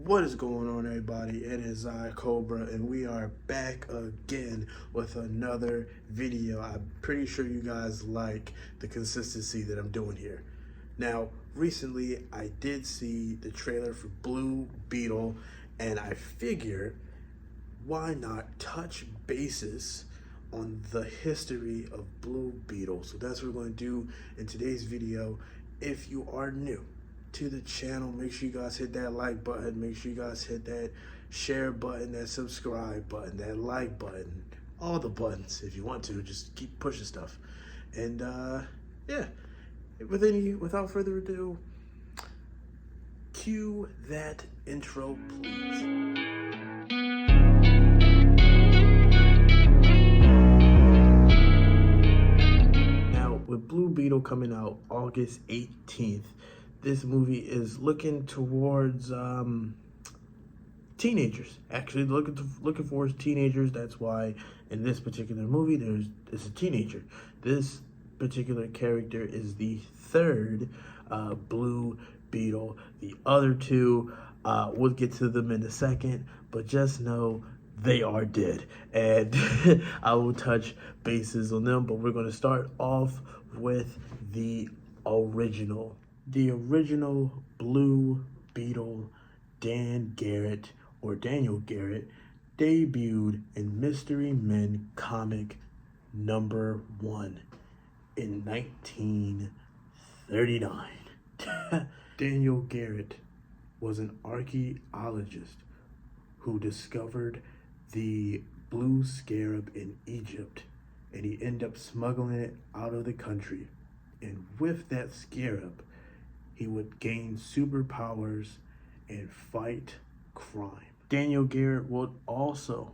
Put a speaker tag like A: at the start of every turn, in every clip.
A: What is going on, everybody? It is I, Cobra, and we are back again with another video. I'm pretty sure you guys like the consistency that I'm doing here. Now, recently I did see the trailer for Blue Beetle, and I figured why not touch bases on the history of Blue Beetle. So that's what we're going to do in today's video. If you are new to the channel, make sure you guys hit that like button, make sure you guys hit that share button, that subscribe button, that like button, all the buttons if you want to. Just keep pushing stuff. And yeah, without further ado, cue that intro, please. With Blue Beetle coming out August 18th, this movie is looking towards teenagers. Actually, looking towards teenagers. That's why in this particular movie, it's a teenager. This particular character is the third Blue Beetle. The other two, we'll get to them in a second, but just know they are dead, and I will touch bases on them, but we're going to start off with the original Blue Beetle. Dan Garrett, or Daniel Garrett, debuted in Mystery Men comic number 1 in 1939. Daniel Garrett was an archaeologist who discovered the blue scarab in Egypt, and he ended up smuggling it out of the country. And with that scarab, he would gain superpowers and fight crime. Daniel Garrett would also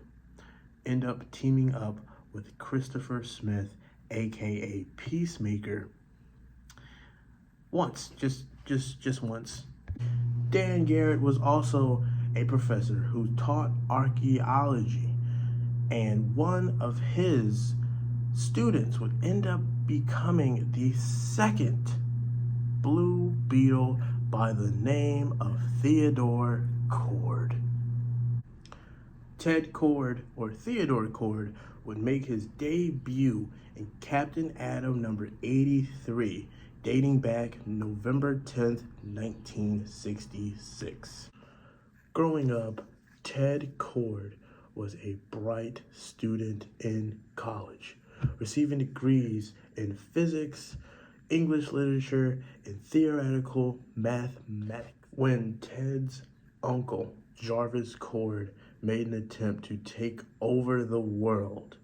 A: end up teaming up with Christopher Smith, aka Peacemaker, once, just once. Dan Garrett was also a professor who taught archaeology, and one of his students would end up becoming the second Blue Beetle by the name of Theodore Cord. Ted Cord, or Theodore Cord, would make his debut in Captain Atom number 83, dating back November 10th, 1966. Growing up, Ted Cord was a bright student in college, receiving degrees in physics, English literature, and theoretical mathematics. When Ted's uncle, Jarvis Cord, made an attempt to take over the world,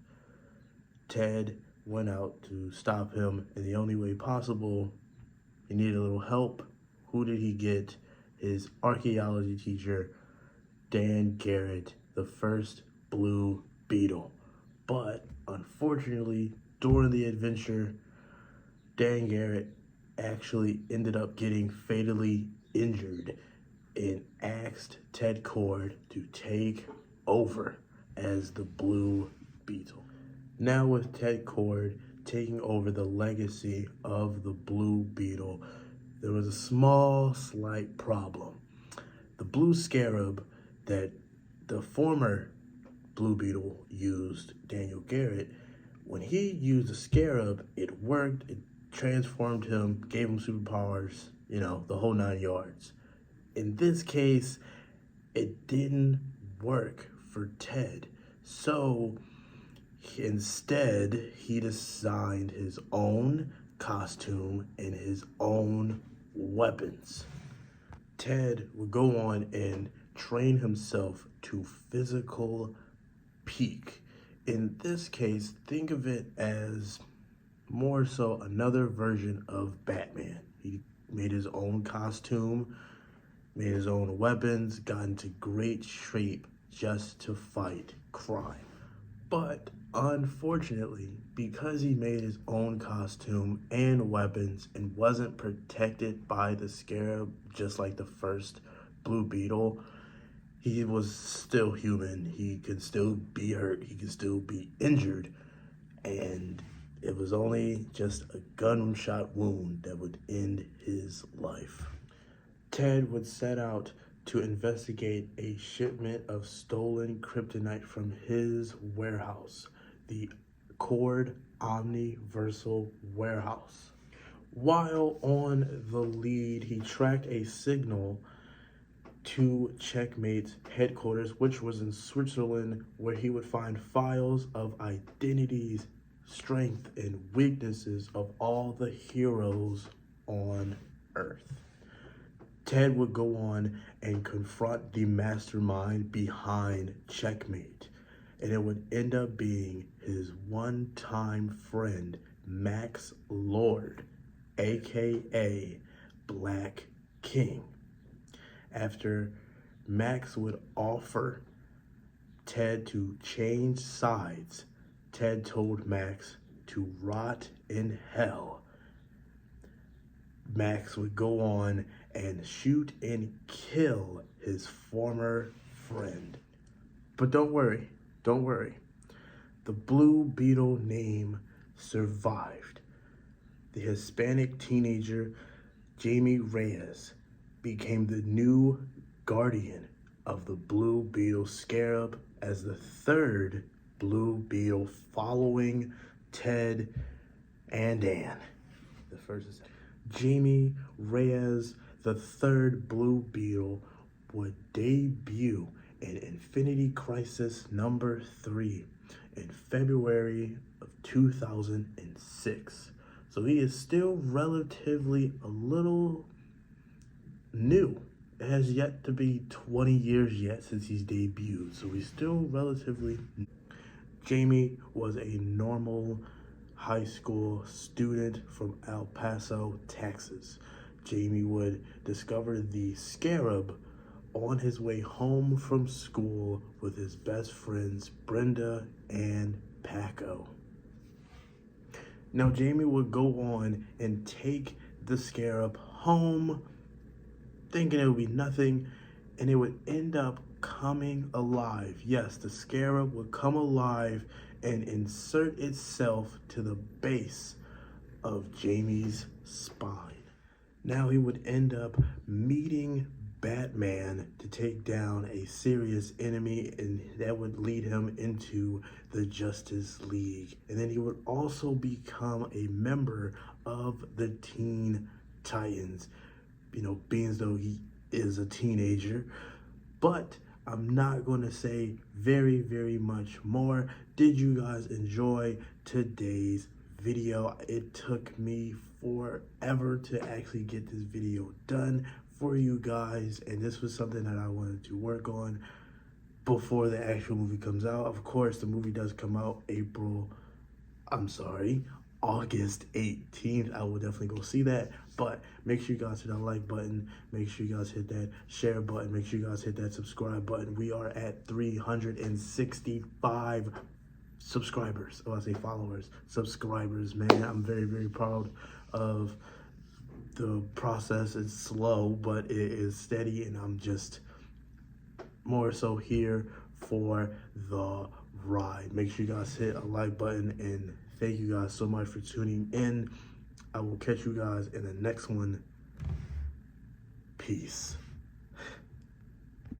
A: Ted went out to stop him in the only way possible. He needed a little help. Who did he get? His archaeology teacher, Dan Garrett, the first Blue Beetle. But unfortunately, during the adventure, Dan Garrett actually ended up getting fatally injured and asked Ted Cord to take over as the Blue Beetle. Now with Ted Cord taking over the legacy of the Blue Beetle, there was a slight problem. The blue scarab that the former Blue Beetle used, Daniel Garrett, when he used the scarab, it worked, it transformed him, gave him superpowers, the whole 9 yards. In this case, it didn't work for Ted. So instead, he designed his own costume and his own weapons. Ted would go on and train himself to physical peak. In this case, think of it as more so another version of Batman. He made his own costume, made his own weapons, got into great shape just to fight crime. But unfortunately, because he made his own costume and weapons and wasn't protected by the scarab, just like the first Blue Beetle, he was still human. He could still be hurt. He could still be injured. And it was only just a gunshot wound that would end his life. Ted would set out to investigate a shipment of stolen kryptonite from his warehouse, the Cord Omniversal Warehouse. While on the lead, he tracked a signal to Checkmate's headquarters, which was in Switzerland, where he would find files of identities, strength, and weaknesses of all the heroes on Earth. Ted would go on and confront the mastermind behind Checkmate, and it would end up being his one-time friend, Max Lord, aka Black King. After Max would offer Ted to change sides, Ted told Max to rot in hell. Max would go on and shoot and kill his former friend. But don't worry. The Blue Beetle name survived. The Hispanic teenager, Jamie Reyes, became the new guardian of the Blue Beetle Scarab as the third Blue Beetle, following Ted and Anne. The first is Jamie Reyes, the third Blue Beetle, would debut in Infinity Crisis number 3 in February of 2006. So he is still relatively a little new. It has yet to be 20 years yet since he's debuted, so he's still relatively new. Jamie was a normal high school student from El Paso, Texas. Jamie would discover the Scarab on his way home from school with his best friends Brenda and Paco. Now Jamie would go on and take the Scarab home, thinking it would be nothing, and it would end up coming alive. Yes, the Scarab would come alive and insert itself to the base of Jamie's spine. Now he would end up meeting Batman to take down a serious enemy, and that would lead him into the Justice League. And then he would also become a member of the Teen Titans, being as though he is a teenager. But I'm not going to say very, very much more. Did you guys enjoy today's video? It took me forever to actually get this video done for you guys, and this was something that I wanted to work on before the actual movie comes out. Of course, the movie does come out August 18th. I will definitely go see that, but make sure you guys hit that like button, make sure you guys hit that share button, make sure you guys hit that subscribe button. We are at 365 subscribers. Oh, I say followers, subscribers, man. I'm very, very proud of the process. It's slow, but it is steady, and I'm just more so here for the ride. Make sure you guys hit a like button, and thank you guys so much for tuning in. I will catch you guys in the next one. Peace.